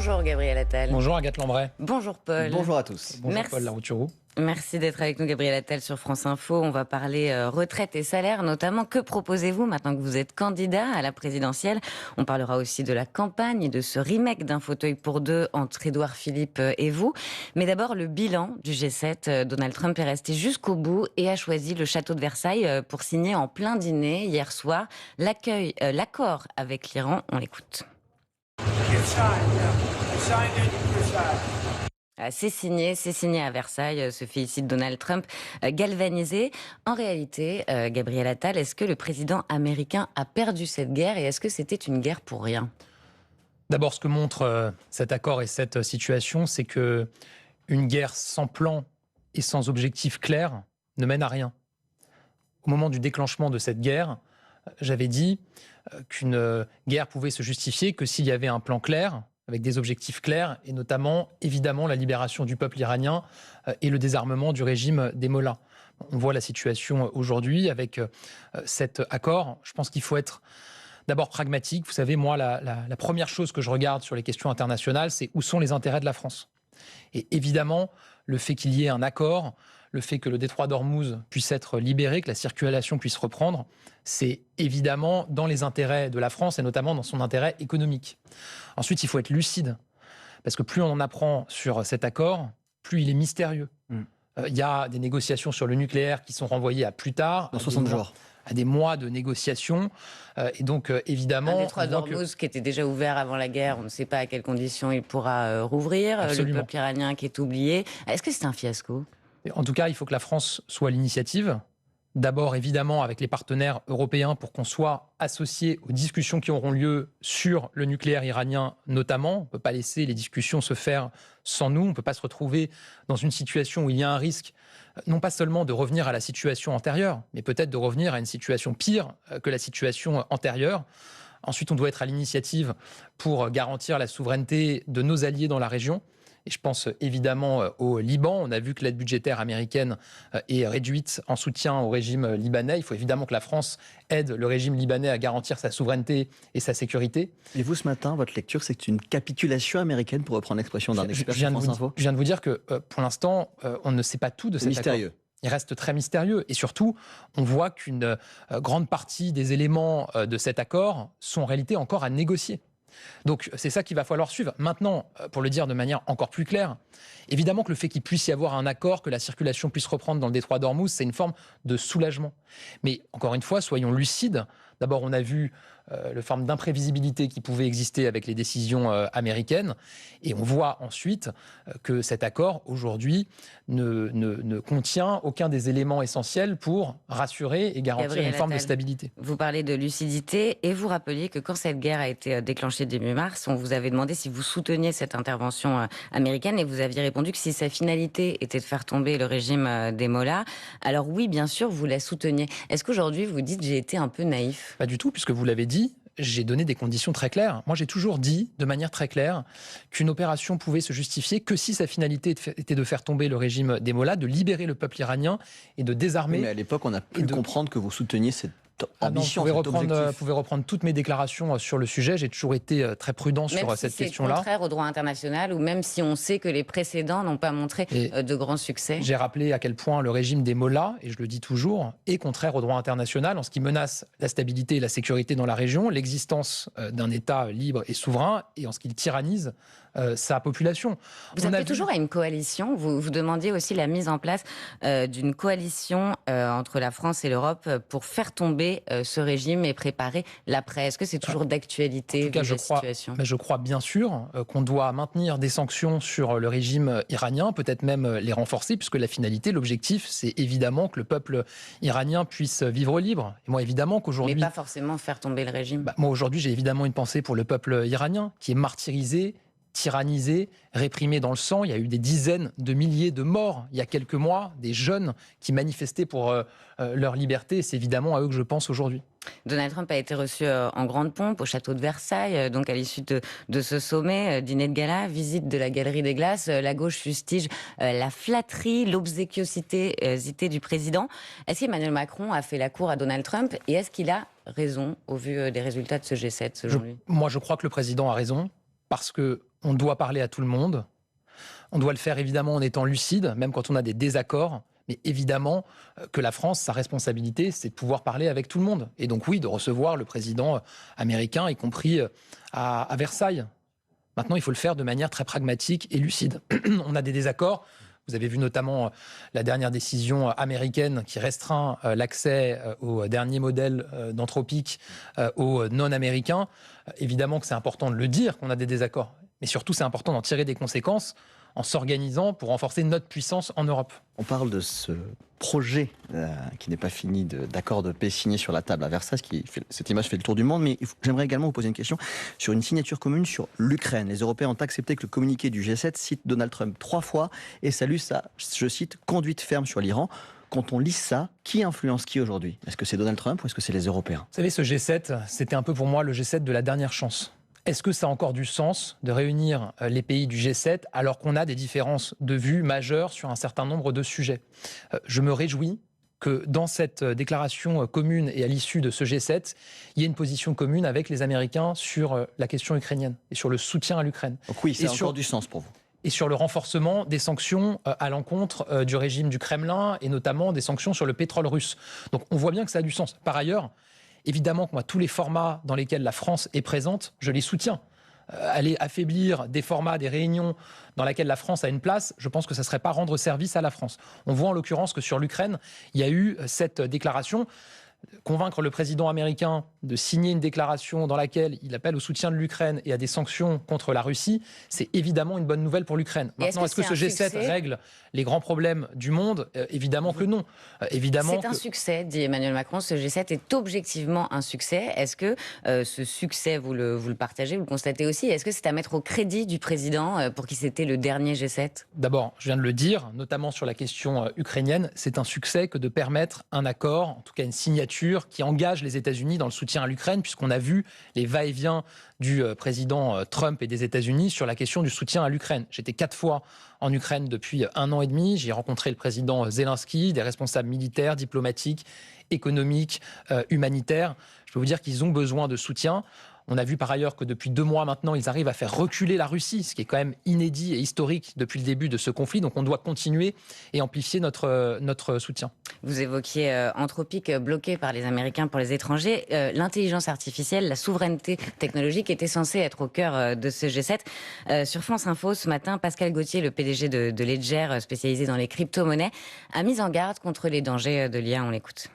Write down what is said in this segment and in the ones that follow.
Bonjour Gabriel Attal. Bonjour Agathe Lambray. Bonjour Paul. Bonjour à tous. Bonjour Paul Larouturou. Merci d'être avec nous Gabriel Attal sur France Info. On va parler retraite et salaire notamment. Que proposez-vous maintenant que vous êtes candidat à la présidentielle? On parlera aussi de la campagne et de ce remake d'un fauteuil pour deux entre Édouard Philippe et vous. Mais d'abord le bilan du G7. Donald Trump est resté jusqu'au bout et a choisi le château de Versailles pour signer en plein dîner hier soir l'accord avec l'Iran. On l'écoute. C'est signé à Versailles, se félicite Donald Trump, galvanisé. En réalité, Gabriel Attal, est-ce que le président américain a perdu cette guerre et est-ce que c'était une guerre pour rien? D'abord, ce que montre cet accord et cette situation, c'est que une guerre sans plan et sans objectif clair ne mène à rien. Au moment du déclenchement de cette guerre, j'avais dit qu'une guerre pouvait se justifier que s'il y avait un plan clair, avec des objectifs clairs, et notamment, évidemment, la libération du peuple iranien et le désarmement du régime des Mollahs. On voit la situation aujourd'hui avec cet accord. Je pense qu'il faut être d'abord pragmatique. Vous savez, moi, la première chose que je regarde sur les questions internationales, c'est où sont les intérêts de la France. Et évidemment, le fait qu'il y ait un accord, le fait que le détroit d'Ormuz puisse être libéré, que la circulation puisse reprendre, c'est évidemment dans les intérêts de la France et notamment dans son intérêt économique. Ensuite, il faut être lucide, parce que plus on en apprend sur cet accord, plus il est mystérieux. Il y a des négociations sur le nucléaire qui sont renvoyées à plus tard. Dans 60 jours. À des mois de négociations. Et donc, évidemment... Un détroit d'Ormuz qui était déjà ouvert avant la guerre, on ne sait pas à quelles conditions il pourra rouvrir. Absolument. Le peuple iranien qui est oublié. Est-ce que c'est un fiasco? En tout cas, il faut que la France soit à l'initiative. D'abord, évidemment, avec les partenaires européens pour qu'on soit associés aux discussions qui auront lieu sur le nucléaire iranien notamment. On ne peut pas laisser les discussions se faire sans nous. On ne peut pas se retrouver dans une situation où il y a un risque, non pas seulement de revenir à la situation antérieure, mais peut-être de revenir à une situation pire que la situation antérieure. Ensuite, on doit être à l'initiative pour garantir la souveraineté de nos alliés dans la région. Et je pense évidemment au Liban. On a vu que l'aide budgétaire américaine est réduite en soutien au régime libanais. Il faut évidemment que la France aide le régime libanais à garantir sa souveraineté et sa sécurité. Et vous, ce matin, votre lecture, c'est une capitulation américaine, pour reprendre l'expression d'un expert sur France Info? Je viens de vous dire que pour l'instant, on ne sait pas tout de cet accord. Mystérieux. Il reste très mystérieux. Et surtout, on voit qu'une grande partie des éléments de cet accord sont en réalité encore à négocier. Donc c'est ça qu'il va falloir suivre. Maintenant, pour le dire de manière encore plus claire, évidemment que le fait qu'il puisse y avoir un accord, que la circulation puisse reprendre dans le détroit d'Ormuz, c'est une forme de soulagement. Mais encore une fois, soyons lucides. D'abord, on a vu le forme d'imprévisibilité qui pouvait exister avec les décisions américaines. Et on voit ensuite que cet accord, aujourd'hui, ne contient aucun des éléments essentiels pour rassurer et garantir Gabriel une forme de Attal, stabilité. Vous parlez de lucidité et vous rappeliez que quand cette guerre a été déclenchée début mars, on vous avait demandé si vous souteniez cette intervention américaine et vous aviez répondu que si sa finalité était de faire tomber le régime des Mollahs, alors oui, bien sûr, vous la souteniez. Est-ce qu'aujourd'hui, vous dites j'ai été un peu naïf? Pas du tout, puisque vous l'avez dit, j'ai donné des conditions très claires. Moi, j'ai toujours dit, de manière très claire, qu'une opération pouvait se justifier que si sa finalité était de faire tomber le régime des Mollahs, de libérer le peuple iranien et de désarmer... Mais à l'époque, on a pu comprendre que vous souteniez cette ambition, vous cet pouvez reprendre toutes mes déclarations sur le sujet. J'ai toujours été très prudent sur cette question-là. Même si c'est contraire au droit international ou même si on sait que les précédents n'ont pas montré de grands succès. J'ai rappelé à quel point le régime des Mollahs, et je le dis toujours, est contraire au droit international en ce qui menace la stabilité et la sécurité dans la région, l'existence d'un État libre et souverain et en ce qu'il tyrannise sa population. Vous appelez toujours à une coalition. Vous demandiez aussi la mise en place d'une coalition entre la France et l'Europe pour faire tomber ce régime et préparer l'après. Est-ce que c'est toujours d'actualité? En tout cas, je crois bien sûr qu'on doit maintenir des sanctions sur le régime iranien, peut-être même les renforcer, puisque la finalité, l'objectif, c'est évidemment que le peuple iranien puisse vivre libre. Et moi, évidemment qu'aujourd'hui... Mais pas forcément faire tomber le régime. Moi, aujourd'hui, j'ai évidemment une pensée pour le peuple iranien, qui est martyrisé, tyrannisé, réprimé dans le sang. Il y a eu des dizaines de milliers de morts il y a quelques mois, des jeunes qui manifestaient pour leur liberté. C'est évidemment à eux que je pense aujourd'hui. Donald Trump a été reçu en grande pompe au château de Versailles, donc à l'issue de ce sommet, dîner de gala, visite de la Galerie des Glaces. La gauche fustige la flatterie, l'obséquiosité du président. Est-ce qu'Emmanuel Macron a fait la cour à Donald Trump et est-ce qu'il a raison au vu des résultats de ce G7 selon lui? Moi, je crois que le président a raison. Parce que on doit parler à tout le monde. On doit le faire évidemment en étant lucide, même quand on a des désaccords. Mais évidemment que la France, sa responsabilité, c'est de pouvoir parler avec tout le monde. Et donc oui, de recevoir le président américain, y compris à Versailles. Maintenant, il faut le faire de manière très pragmatique et lucide. On a des désaccords. Vous avez vu notamment la dernière décision américaine qui restreint l'accès aux derniers modèles d'Anthropic aux non-américains. Évidemment que c'est important de le dire qu'on a des désaccords. Mais surtout, c'est important d'en tirer des conséquences en s'organisant pour renforcer notre puissance en Europe. On parle de ce projet qui n'est pas fini d'accord de paix signé sur la table à Versailles. Cette image fait le tour du monde, mais j'aimerais également vous poser une question sur une signature commune sur l'Ukraine. Les Européens ont accepté que le communiqué du G7 cite Donald Trump 3 fois et salue sa, je cite, conduite ferme sur l'Iran. Quand on lit ça, qui influence qui aujourd'hui? Est-ce que c'est Donald Trump ou est-ce que c'est les Européens? Vous savez, ce G7, c'était un peu pour moi le G7 de la dernière chance. Est-ce que ça a encore du sens de réunir les pays du G7 alors qu'on a des différences de vues majeures sur un certain nombre de sujets? Je me réjouis que dans cette déclaration commune et à l'issue de ce G7, il y ait une position commune avec les Américains sur la question ukrainienne et sur le soutien à l'Ukraine. Donc oui, ça a encore du sens pour vous. Et sur le renforcement des sanctions à l'encontre du régime du Kremlin et notamment des sanctions sur le pétrole russe. Donc on voit bien que ça a du sens. Par ailleurs, évidemment que moi, tous les formats dans lesquels la France est présente, je les soutiens. Aller affaiblir des formats, des réunions dans lesquelles la France a une place, je pense que ça ne serait pas rendre service à la France. On voit en l'occurrence que sur l'Ukraine, il y a eu cette déclaration. Convaincre le président américain de signer une déclaration dans laquelle il appelle au soutien de l'Ukraine et à des sanctions contre la Russie, c'est évidemment une bonne nouvelle pour l'Ukraine. Maintenant, est-ce que ce G7 règle les grands problèmes du monde? Évidemment que non. C'est un succès, dit Emmanuel Macron. Ce G7 est objectivement un succès. Est-ce que ce succès, vous le partagez, vous le constatez aussi? Est-ce que c'est à mettre au crédit du président pour qui c'était le dernier G7? D'abord, je viens de le dire, notamment sur la question ukrainienne, c'est un succès que de permettre un accord, en tout cas une signature qui engage les États-Unis dans le soutien à l'Ukraine, puisqu'on a vu les va-et-vient du président Trump et des États-Unis sur la question du soutien à l'Ukraine. J'étais 4 fois en Ukraine depuis 1 an et demi. J'ai rencontré le président Zelensky, des responsables militaires, diplomatiques, économiques, humanitaires. Je peux vous dire qu'ils ont besoin de soutien. On a vu par ailleurs que depuis 2 mois maintenant, ils arrivent à faire reculer la Russie, ce qui est quand même inédit et historique depuis le début de ce conflit. Donc on doit continuer et amplifier notre soutien. Vous évoquiez Anthropic bloqué par les Américains pour les étrangers. L'intelligence artificielle, la souveraineté technologique était censée être au cœur de ce G7. Sur France Info, ce matin, Pascal Gauthier, le PDG de Ledger, spécialisé dans les crypto-monnaies, a mis en garde contre les dangers de l'IA. On l'écoute.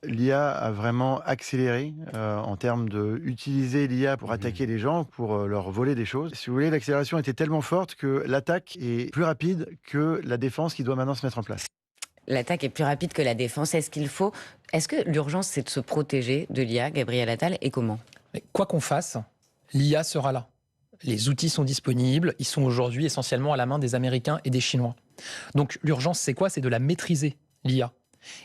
L'IA a vraiment accéléré en termes d'utiliser l'IA pour attaquer les gens, pour leur voler des choses. Si vous voulez, l'accélération était tellement forte que l'attaque est plus rapide que la défense qui doit maintenant se mettre en place. L'attaque est plus rapide que la défense. Est-ce que l'urgence, c'est de se protéger de l'IA, Gabriel Attal, et comment? Mais quoi qu'on fasse, l'IA sera là. Les outils sont disponibles. Ils sont aujourd'hui essentiellement à la main des Américains et des Chinois. Donc l'urgence, c'est quoi? C'est de la maîtriser, l'IA.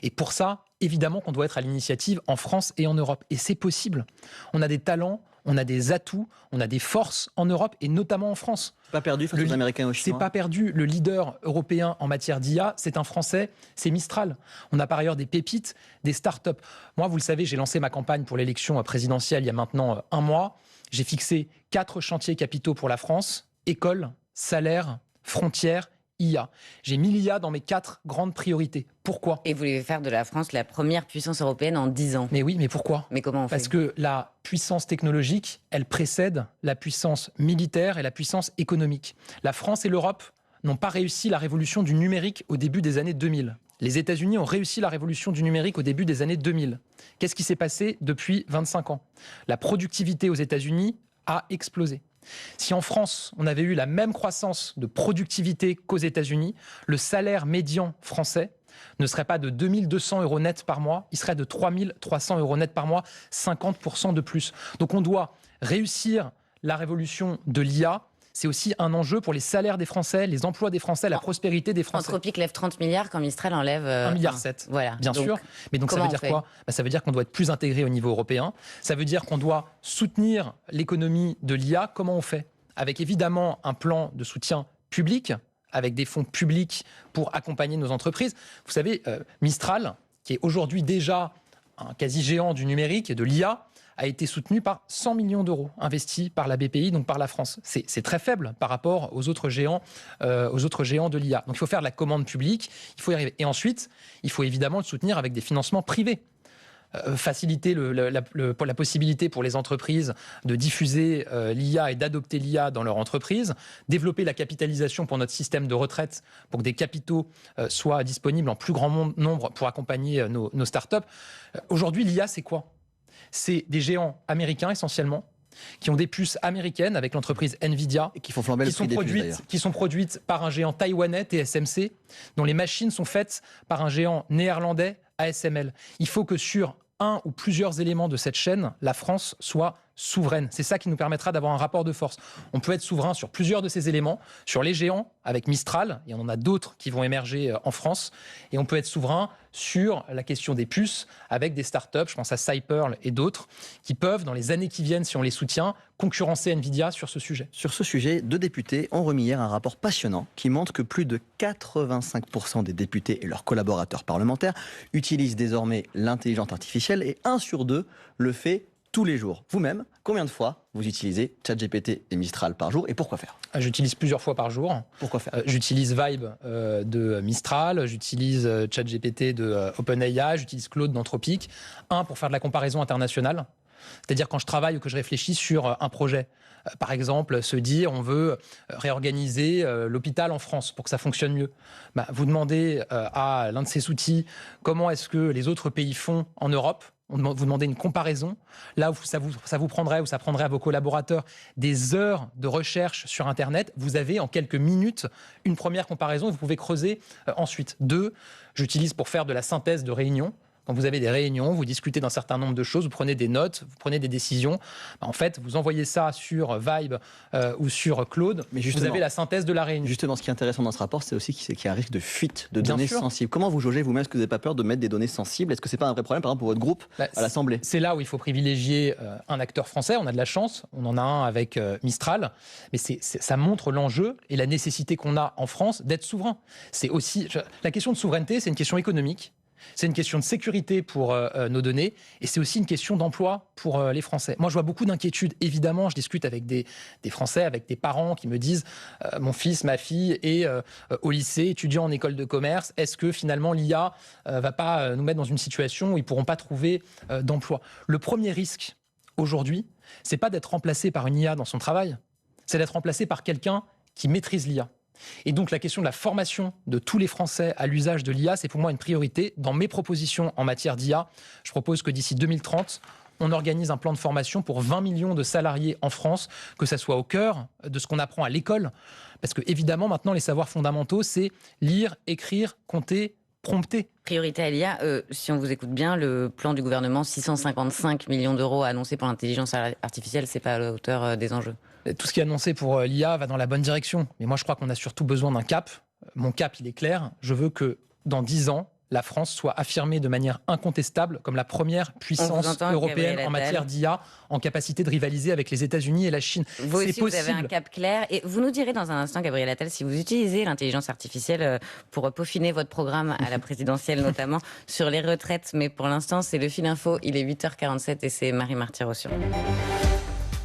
Et pour ça, évidemment qu'on doit être à l'initiative en France et en Europe. Et c'est possible. On a des talents, on a des atouts, on a des forces en Europe et notamment en France. C'est pas perdu face aux Américains et aux Chinois. C'est pas perdu. Le leader européen en matière d'IA, c'est un Français, c'est Mistral. On a par ailleurs des pépites, des start-up. Moi, vous le savez, j'ai lancé ma campagne pour l'élection présidentielle il y a maintenant 1 mois. J'ai fixé 4 chantiers capitaux pour la France: école, salaire, frontières, IA. J'ai mis l'IA dans mes 4 grandes priorités. Pourquoi? Et vous voulez faire de la France la première puissance européenne en 10 ans. Mais oui, mais pourquoi? Mais comment on fait? Parce que la puissance technologique, elle précède la puissance militaire et la puissance économique. La France et l'Europe n'ont pas réussi la révolution du numérique au début des années 2000. Les États-Unis ont réussi la révolution du numérique au début des années 2000. Qu'est-ce qui s'est passé depuis 25 ans? La productivité aux États-Unis a explosé. Si en France, on avait eu la même croissance de productivité qu'aux États-Unis, le salaire médian français ne serait pas de 2 200 € net par mois, il serait de 3 300 € net par mois, 50% de plus. Donc on doit réussir la révolution de l'IA. C'est aussi un enjeu pour les salaires des Français, les emplois des Français, la prospérité des Français. Anthropic lève 30 milliards quand Mistral enlève 1,7 milliard. Voilà. Bien sûr. Mais donc ça veut dire quoi? Ça veut dire qu'on doit être plus intégré au niveau européen. Ça veut dire qu'on doit soutenir l'économie de l'IA. Comment on fait? Avec évidemment un plan de soutien public, avec des fonds publics pour accompagner nos entreprises. Vous savez, Mistral, qui est aujourd'hui déjà un quasi-géant du numérique et de l'IA, a été soutenu par 100 millions d'euros investis par la BPI, donc par la France. C'est très faible par rapport aux autres géants de l'IA. Donc il faut faire de la commande publique, il faut y arriver. Et ensuite, il faut évidemment le soutenir avec des financements privés. Faciliter la possibilité pour les entreprises de diffuser l'IA et d'adopter l'IA dans leur entreprise, développer la capitalisation pour notre système de retraite pour que des capitaux soient disponibles en plus grand nombre pour accompagner nos startups. Aujourd'hui, l'IA, c'est quoi ? C'est des géants américains essentiellement, qui ont des puces américaines avec l'entreprise Nvidia, et qui font flamber le prix des puces, d'ailleurs. Qui sont produites par un géant taïwanais, TSMC, dont les machines sont faites par un géant néerlandais, ASML. Il faut que sur un ou plusieurs éléments de cette chaîne, la France soit souveraine. C'est ça qui nous permettra d'avoir un rapport de force. On peut être souverain sur plusieurs de ces éléments, sur les géants avec Mistral, il y en a d'autres qui vont émerger en France, et on peut être souverain sur la question des puces avec des startups, je pense à Cyperl et d'autres, qui peuvent, dans les années qui viennent, si on les soutient, concurrencer Nvidia sur ce sujet. Sur ce sujet, 2 députés ont remis hier un rapport passionnant qui montre que plus de 85% des députés et leurs collaborateurs parlementaires utilisent désormais l'intelligence artificielle et 1 sur 2 le fait tous les jours. Vous-même, combien de fois vous utilisez ChatGPT et Mistral par jour et pourquoi faire ? J'utilise plusieurs fois par jour. Pourquoi faire ? J'utilise Vibe de Mistral, j'utilise ChatGPT de OpenAI, j'utilise Claude d'Anthropic. Pour faire de la comparaison internationale. C'est-à-dire quand je travaille ou que je réfléchis sur un projet. Par exemple, se dire on veut réorganiser l'hôpital en France pour que ça fonctionne mieux. Vous demandez à l'un de ces outils comment est-ce que les autres pays font en Europe. Vous demandez une comparaison. Là où ça vous prendrait, ou ça prendrait à vos collaborateurs des heures de recherche sur Internet, vous avez en quelques minutes une première comparaison et vous pouvez creuser ensuite. 2, j'utilise pour faire de la synthèse de réunions. Quand vous avez des réunions, vous discutez d'un certain nombre de choses, vous prenez des notes, vous prenez des décisions. En fait, vous envoyez ça sur Vibe ou sur Claude, mais vous avez la synthèse de la réunion. Justement, ce qui est intéressant dans ce rapport, c'est aussi qu'il y a un risque de fuite de données sensibles. Comment vous jaugez vous-même ? Est-ce que vous n'avez pas peur de mettre des données sensibles ? Est-ce que ce n'est pas un vrai problème, par exemple, pour votre groupe à l'Assemblée ? C'est là où il faut privilégier un acteur français. On a de la chance, on en a un avec Mistral, mais ça montre l'enjeu et la nécessité qu'on a en France d'être souverain. C'est aussi la question de souveraineté, c'est une question économique. C'est une question de sécurité pour nos données et c'est aussi une question d'emploi pour les Français. Moi, je vois beaucoup d'inquiétudes. Évidemment, je discute avec des Français, avec des parents qui me disent mon fils, ma fille est au lycée, étudiant en école de commerce. Est-ce que finalement l'IA va pas nous mettre dans une situation où ils pourront pas trouver d'emploi ? Le premier risque aujourd'hui, c'est pas d'être remplacé par une IA dans son travail, c'est d'être remplacé par quelqu'un qui maîtrise l'IA. Et donc la question de la formation de tous les Français à l'usage de l'IA, c'est pour moi une priorité. Dans mes propositions en matière d'IA, je propose que d'ici 2030, on organise un plan de formation pour 20 millions de salariés en France, que ça soit au cœur de ce qu'on apprend à l'école. Parce que évidemment, maintenant, les savoirs fondamentaux, c'est lire, écrire, compter, prompter. Priorité à l'IA, si on vous écoute bien, le plan du gouvernement, 655 millions d'euros annoncés pour l'intelligence artificielle, c'est pas à la hauteur des enjeux. Tout ce qui est annoncé pour l'IA va dans la bonne direction. Mais moi, je crois qu'on a surtout besoin d'un cap. Mon cap, il est clair. Je veux que dans 10 ans, la France soit affirmée de manière incontestable comme la première puissance européenne en matière d'IA, en capacité de rivaliser avec les États-Unis et la Chine. Vous aussi, vous avez un cap clair. Et vous nous direz dans un instant, Gabriel Attal, si vous utilisez l'intelligence artificielle pour peaufiner votre programme à la présidentielle, notamment sur les retraites. Mais pour l'instant, c'est le fil info. Il est 8h47 et c'est Marie-Marty Rossian.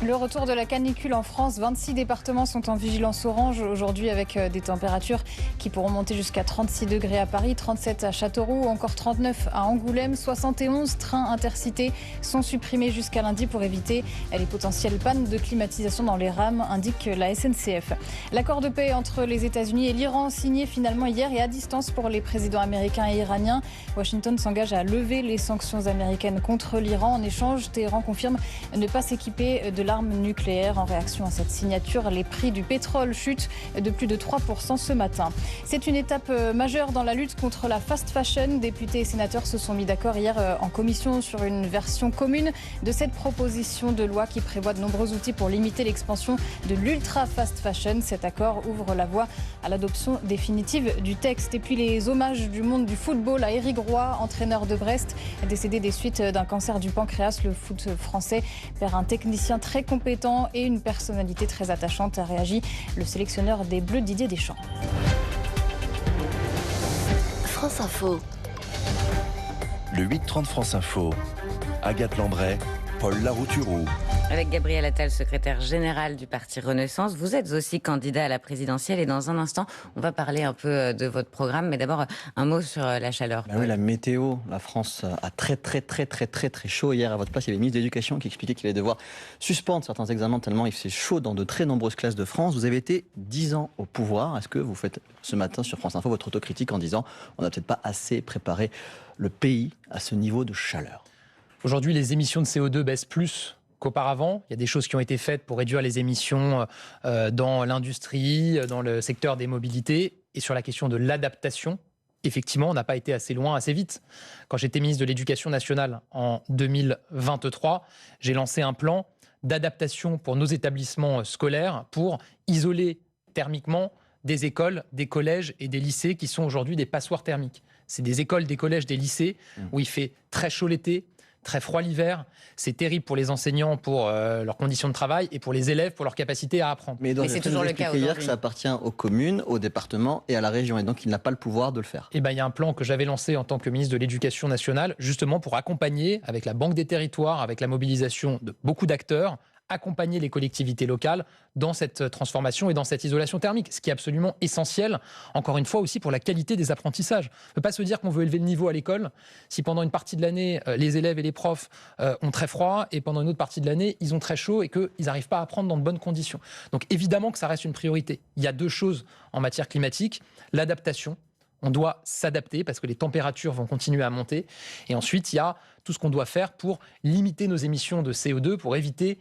Le retour de la canicule en France, 26 départements sont en vigilance orange aujourd'hui avec des températures qui pourront monter jusqu'à 36 degrés à Paris, 37 à Châteauroux, encore 39 à Angoulême. 71 trains intercités sont supprimés jusqu'à lundi pour éviter les potentielles pannes de climatisation dans les rames, indique la SNCF. L'accord de paix entre les États-Unis et l'Iran signé finalement hier et à distance pour les présidents américains et iraniens. Washington s'engage à lever les sanctions américaines contre l'Iran. En échange, Téhéran confirme ne pas s'équiper de l'arme nucléaire. En réaction à cette signature, les prix du pétrole chutent de plus de 3% ce matin. C'est une étape majeure dans la lutte contre la fast fashion. Députés et sénateurs se sont mis d'accord hier en commission sur une version commune de cette proposition de loi qui prévoit de nombreux outils pour limiter l'expansion de l'ultra fast fashion. Cet accord ouvre la voie à l'adoption définitive du texte. Et puis les hommages du monde du football à Éric Roy, entraîneur de Brest, décédé des suites d'un cancer du pancréas. Le foot français perd un technicien très compétent et une personnalité très attachante, a réagi le sélectionneur des Bleus Didier Deschamps. France Info. Le 8-30 France Info. Agathe Lambray, Paul Larouturou. Avec Gabriel Attal, secrétaire général du parti Renaissance, vous êtes aussi candidat à la présidentielle et dans un instant, on va parler un peu de votre programme, mais d'abord un mot sur la chaleur. Oui, la météo, la France a très chaud. Hier, à votre place, il y avait le ministre de l'Éducation qui expliquait qu'il allait devoir suspendre certains examens tellement il fait chaud dans de très nombreuses classes de France. Vous avez été 10 ans au pouvoir. Est-ce que vous faites ce matin sur France Info votre autocritique en disant on n'a peut-être pas assez préparé le pays à ce niveau de chaleur? Aujourd'hui, les émissions de CO2 baissent plus qu'auparavant. Il y a des choses qui ont été faites pour réduire les émissions dans l'industrie, dans le secteur des mobilités. Et sur la question de l'adaptation, effectivement, on n'a pas été assez loin, assez vite. Quand j'étais ministre de l'Éducation nationale en 2023, j'ai lancé un plan d'adaptation pour nos établissements scolaires pour isoler thermiquement des écoles, des collèges et des lycées qui sont aujourd'hui des passoires thermiques. C'est des écoles, des collèges, des lycées où il fait très chaud l'été, très froid l'hiver. C'est terrible pour les enseignants, pour leurs conditions de travail et pour les élèves, pour leur capacité à apprendre. Mais c'est toujours le cas hier que ça appartient aux communes, aux départements et à la région. Et donc, il n'a pas le pouvoir de le faire. Eh ben, il y a un plan que j'avais lancé en tant que ministre de l'Éducation nationale, justement pour accompagner, avec la Banque des territoires, avec la mobilisation de beaucoup d'acteurs, accompagner les collectivités locales dans cette transformation et dans cette isolation thermique, ce qui est absolument essentiel, encore une fois aussi pour la qualité des apprentissages. On ne peut pas se dire qu'on veut élever le niveau à l'école si pendant une partie de l'année, les élèves et les profs ont très froid et pendant une autre partie de l'année, ils ont très chaud et qu'ils n'arrivent pas à apprendre dans de bonnes conditions. Donc évidemment que ça reste une priorité. Il y a deux choses en matière climatique, l'adaptation. On doit s'adapter parce que les températures vont continuer à monter. Et ensuite, il y a tout ce qu'on doit faire pour limiter nos émissions de CO2, pour éviter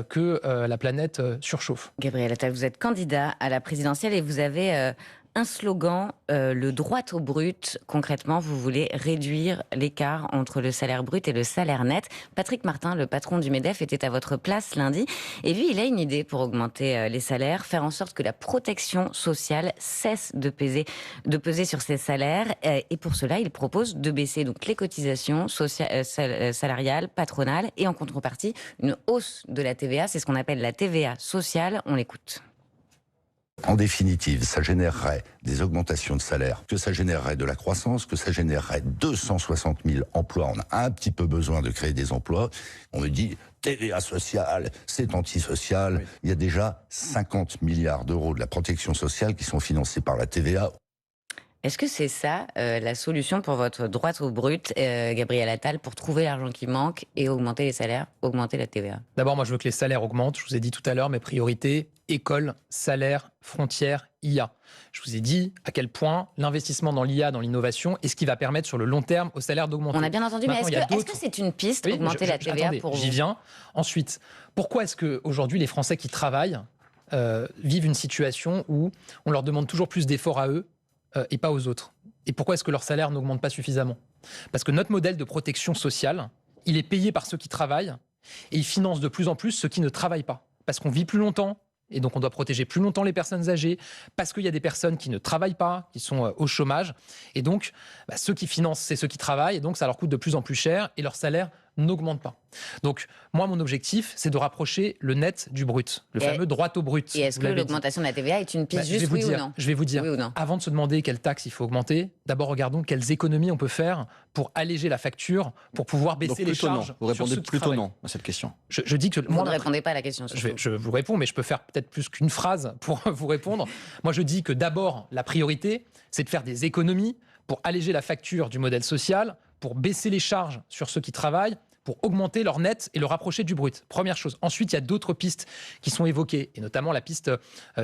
que la planète surchauffe. Gabriel Attal, vous êtes candidat à la présidentielle et vous avez un slogan, le droit au brut. Concrètement, vous voulez réduire l'écart entre le salaire brut et le salaire net. Patrick Martin, le patron du MEDEF, était à votre place lundi. Et lui, il a une idée pour augmenter les salaires, faire en sorte que la protection sociale cesse de peser sur ces salaires. Et pour cela, il propose de baisser donc les cotisations salariales, patronales, et en contrepartie, une hausse de la TVA. C'est ce qu'on appelle la TVA sociale. On l'écoute. En définitive, ça générerait des augmentations de salaire, que ça générerait de la croissance, que ça générerait 260 000 emplois. On a un petit peu besoin de créer des emplois. On me dit TVA sociale, c'est antisocial. Oui. Il y a déjà 50 milliards d'euros de la protection sociale qui sont financés par la TVA. Est-ce que c'est ça la solution pour votre droit au brut, Gabriel Attal, pour trouver l'argent qui manque et augmenter les salaires, augmenter la TVA? D'abord, moi je veux que les salaires augmentent. Je vous ai dit tout à l'heure mes priorités, école, salaire, frontières, IA. Je vous ai dit à quel point l'investissement dans l'IA, dans l'innovation, est ce qui va permettre sur le long terme aux salaires d'augmenter. On a bien entendu, maintenant, mais est-ce que c'est une piste, oui, augmenter la TVA attendez, pour vous? J'y viens. Ensuite, pourquoi est-ce qu'aujourd'hui les Français qui travaillent vivent une situation où on leur demande toujours plus d'efforts à eux et pas aux autres? Et pourquoi est-ce que leur salaire n'augmente pas suffisamment? Parce que notre modèle de protection sociale, il est payé par ceux qui travaillent et il finance de plus en plus ceux qui ne travaillent pas. Parce qu'on vit plus longtemps et donc on doit protéger plus longtemps les personnes âgées, parce qu'il y a des personnes qui ne travaillent pas, qui sont au chômage. Et donc, ceux qui financent, c'est ceux qui travaillent, et donc ça leur coûte de plus en plus cher et leur salaire n'augmente pas. Donc, moi, mon objectif, c'est de rapprocher le net du brut, le fameux droit au brut. Et est-ce que l'augmentation de la TVA est une piste juste, oui ou non? Je vais vous dire, avant de se demander quelle taxe il faut augmenter, d'abord regardons quelles économies on peut faire pour alléger la facture, pour pouvoir baisser les charges. Non. Vous répondez plutôt non à cette question. Je dis que vous ne répondez pas à la question. Je vous réponds, mais je peux faire peut-être plus qu'une phrase pour vous répondre. Moi, je dis que d'abord, la priorité, c'est de faire des économies pour alléger la facture du modèle social, pour baisser les charges sur ceux qui travaillent, pour augmenter leur net et le rapprocher du brut. Première chose. Ensuite, il y a d'autres pistes qui sont évoquées, et notamment la piste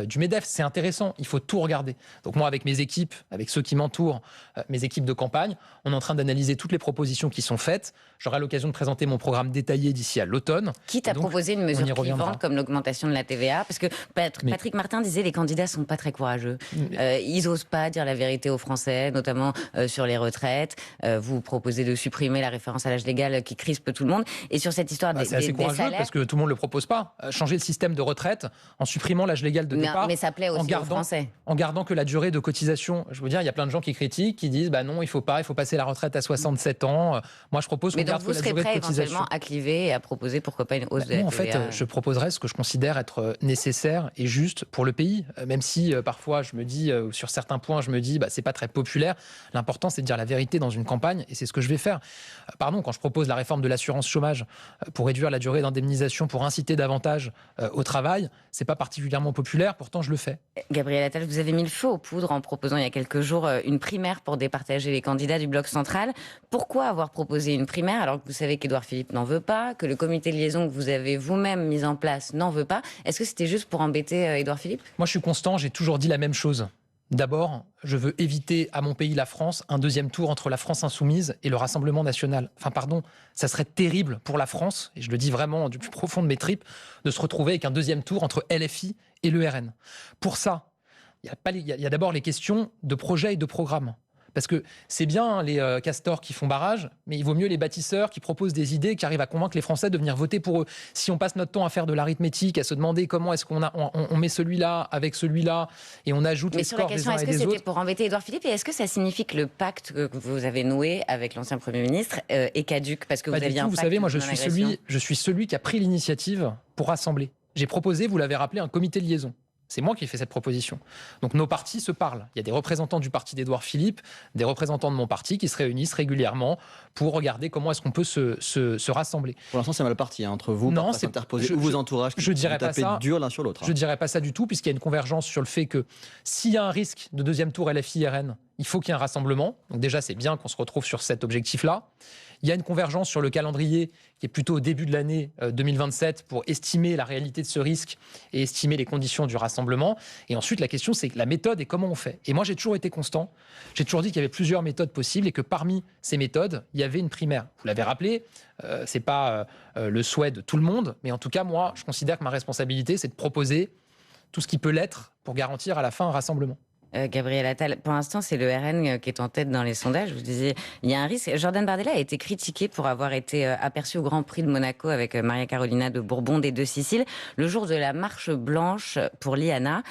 du MEDEF. C'est intéressant, il faut tout regarder. Donc moi, avec mes équipes, avec ceux qui m'entourent, mes équipes de campagne, on est en train d'analyser toutes les propositions qui sont faites. J'aurai l'occasion de présenter mon programme détaillé d'ici à l'automne. Quitte à proposer une mesure clivante comme l'augmentation de la TVA, parce que Patrick Martin disait les candidats ne sont pas très courageux. Ils n'osent pas dire la vérité aux Français, notamment sur les retraites. Vous proposez de supprimer la référence à l'âge légal qui crispe tout le monde. Et sur cette histoire c'est assez courageux salaires, parce que tout le monde ne le propose pas. Changer le système de retraite en supprimant l'âge légal de départ. Mais ça plaît aussi aux Français. En gardant que la durée de cotisation. Je veux dire, il y a plein de gens qui critiquent, qui disent non, il faut passer la retraite à 67 ans. Moi, je propose qu'on garde que la durée de cotisation. Mais donc vous serez prêt éventuellement à cliver et à proposer pourquoi pas une hausse de la TVA? En fait, je proposerais ce que je considère être nécessaire et juste pour le pays. Même si parfois je me dis, sur certains points, je me dis c'est pas très populaire. L'important, c'est de dire la vérité dans une campagne et c'est ce que je vais faire. Quand je propose la réforme de l'assurance chômage pour réduire la durée d'indemnisation, pour inciter davantage au travail. C'est pas particulièrement populaire, pourtant je le fais. Gabriel Attal, vous avez mis le feu aux poudres en proposant il y a quelques jours une primaire pour départager les candidats du bloc central. Pourquoi avoir proposé une primaire alors que vous savez qu'Édouard Philippe n'en veut pas, que le comité de liaison que vous avez vous-même mis en place n'en veut pas? Est-ce que c'était juste pour embêter Édouard Philippe? Moi je suis constant, j'ai toujours dit la même chose. D'abord, je veux éviter à mon pays, la France, un deuxième tour entre la France insoumise et le Rassemblement national. Enfin, pardon, ça serait terrible pour la France, et je le dis vraiment du plus profond de mes tripes, de se retrouver avec un deuxième tour entre LFI et le RN. Pour ça, il y a d'abord les questions de projet et de programme. Parce que c'est bien les castors qui font barrage, mais il vaut mieux les bâtisseurs qui proposent des idées, qui arrivent à convaincre les Français de venir voter pour eux. Si on passe notre temps à faire de l'arithmétique, à se demander comment est-ce on met celui-là avec celui-là et on ajoute les scores des uns et des autres. Mais sur la question, est-ce que c'était pour embêter Édouard Philippe et est-ce que ça signifie que le pacte que vous avez noué avec l'ancien Premier ministre est caduc parce que vous aviez un pacte? Vous savez, moi je suis celui qui a pris l'initiative pour rassembler. J'ai proposé, vous l'avez rappelé, un comité de liaison. C'est moi qui ai fait cette proposition. Donc nos partis se parlent. Il y a des représentants du parti d'Édouard Philippe, des représentants de mon parti qui se réunissent régulièrement pour regarder comment est-ce qu'on peut se rassembler. Pour l'instant, c'est mal parti entre vous, non, c'est interposé, ou vos entourages qui tapez dur l'un sur l'autre. Je ne dirais pas ça du tout, puisqu'il y a une convergence sur le fait que s'il y a un risque de deuxième tour LFI-RN, il faut qu'il y ait un rassemblement. Donc déjà, c'est bien qu'on se retrouve sur cet objectif-là. Il y a une convergence sur le calendrier qui est plutôt au début de l'année 2027 pour estimer la réalité de ce risque et estimer les conditions du rassemblement. Et ensuite, la question, c'est la méthode et comment on fait. Et moi, j'ai toujours été constant. J'ai toujours dit qu'il y avait plusieurs méthodes possibles et que parmi ces méthodes, il y avait une primaire. Vous l'avez rappelé, c'est pas le souhait de tout le monde, mais en tout cas, moi, je considère que ma responsabilité, c'est de proposer tout ce qui peut l'être pour garantir à la fin un rassemblement. Gabriel Attal, pour l'instant, c'est le RN qui est en tête dans les sondages. Vous disiez, il y a un risque. Jordan Bardella a été critiqué pour avoir été aperçu au Grand Prix de Monaco avec Maria Carolina de Bourbon des Deux Siciles, le jour de la marche blanche pour l'IANA.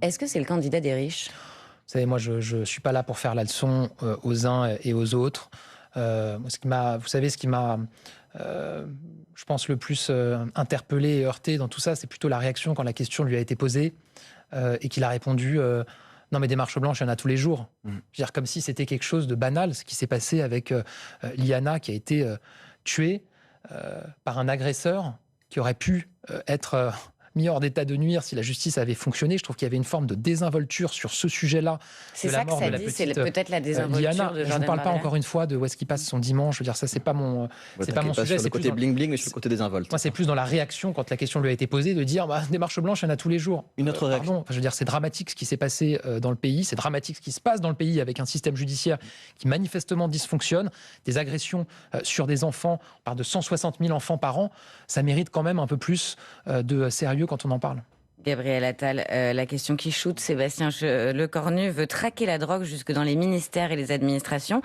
Est-ce que c'est le candidat des riches? Vous savez, moi, je ne suis pas là pour faire la leçon aux uns et aux autres. Ce qui m'a, je pense, le plus interpellé et heurté dans tout ça, c'est plutôt la réaction quand la question lui a été posée et qu'il a répondu... Non, mais des marches blanches, il y en a tous les jours. Je veux dire, comme si c'était quelque chose de banal, ce qui s'est passé avec Liana, qui a été tuée par un agresseur qui aurait pu être mis hors d'état de nuire si la justice avait fonctionné. Je trouve qu'il y avait une forme de désinvolture sur ce sujet-là. C'est ça que ça dit, c'est peut-être la désinvolture Liana. de Jordan Bardella. Je ne parle pas encore une fois de où est-ce qu'il passe son dimanche. Je veux dire, ça, c'est pas mon sujet. Sur le côté bling-bling, mais sur le côté désinvolte. Moi, c'est plus dans la réaction, quand la question lui a été posée, de dire des marches blanches, il y en a tous les jours. Une autre réaction. Je veux dire, c'est dramatique ce qui s'est passé dans le pays. C'est dramatique ce qui se passe dans le pays avec un système judiciaire qui manifestement dysfonctionne. Des agressions sur des enfants. On parle de 160 000 enfants par an. Ça mérite quand même un peu plus de sérieux quand on en parle. Gabriel Attal, la question qui shoot, Sébastien Lecornu veut traquer la drogue jusque dans les ministères et les administrations.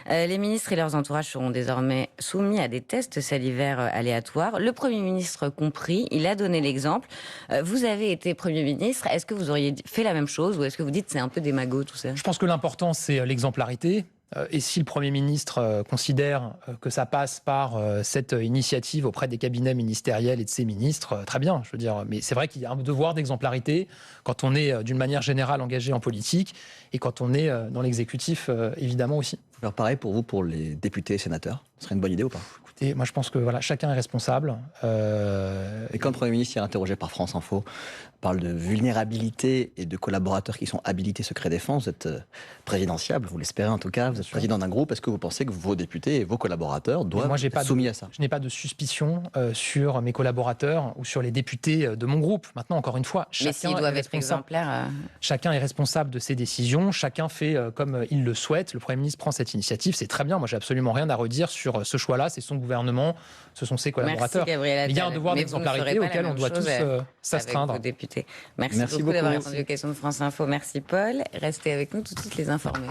Les ministres et leurs entourages seront désormais soumis à des tests salivaires aléatoires. Le Premier ministre compris, il a donné l'exemple. Vous avez été Premier ministre, est-ce que vous auriez fait la même chose ou est-ce que vous dites que c'est un peu démago tout ça? Je pense que l'important, c'est l'exemplarité. Et si le Premier ministre considère que ça passe par cette initiative auprès des cabinets ministériels et de ses ministres, très bien, je veux dire. Mais c'est vrai qu'il y a un devoir d'exemplarité quand on est d'une manière générale engagé en politique et quand on est dans l'exécutif, évidemment aussi. Alors pareil pour vous, pour les députés et sénateurs, ce serait une bonne idée ou pas? Écoutez, moi je pense que voilà, chacun est responsable. Et quand le Premier ministre est interrogé par France Info, parle de vulnérabilité et de collaborateurs qui sont habilités secret défense, vous êtes présidentiable, vous l'espérez en tout cas, vous êtes président d'un groupe, est-ce que vous pensez que vos députés et vos collaborateurs doivent être soumis à ça? Je n'ai pas de suspicion sur mes collaborateurs ou sur les députés de mon groupe. Maintenant, encore une fois, chacun doivent être exemplaires. Chacun est responsable de ses décisions, chacun fait comme il le souhaite. Le Premier ministre prend cette initiative, c'est très bien. Moi, j'ai absolument rien à redire sur ce choix-là. C'est son gouvernement, ce sont ses collaborateurs. Merci, Gabriel Attal. Il y a un devoir d'exemplarité auquel on doit tous s'astreindre. Merci beaucoup d'avoir répondu aux questions de France Info. Merci Paul. Restez avec nous tout de suite les informés.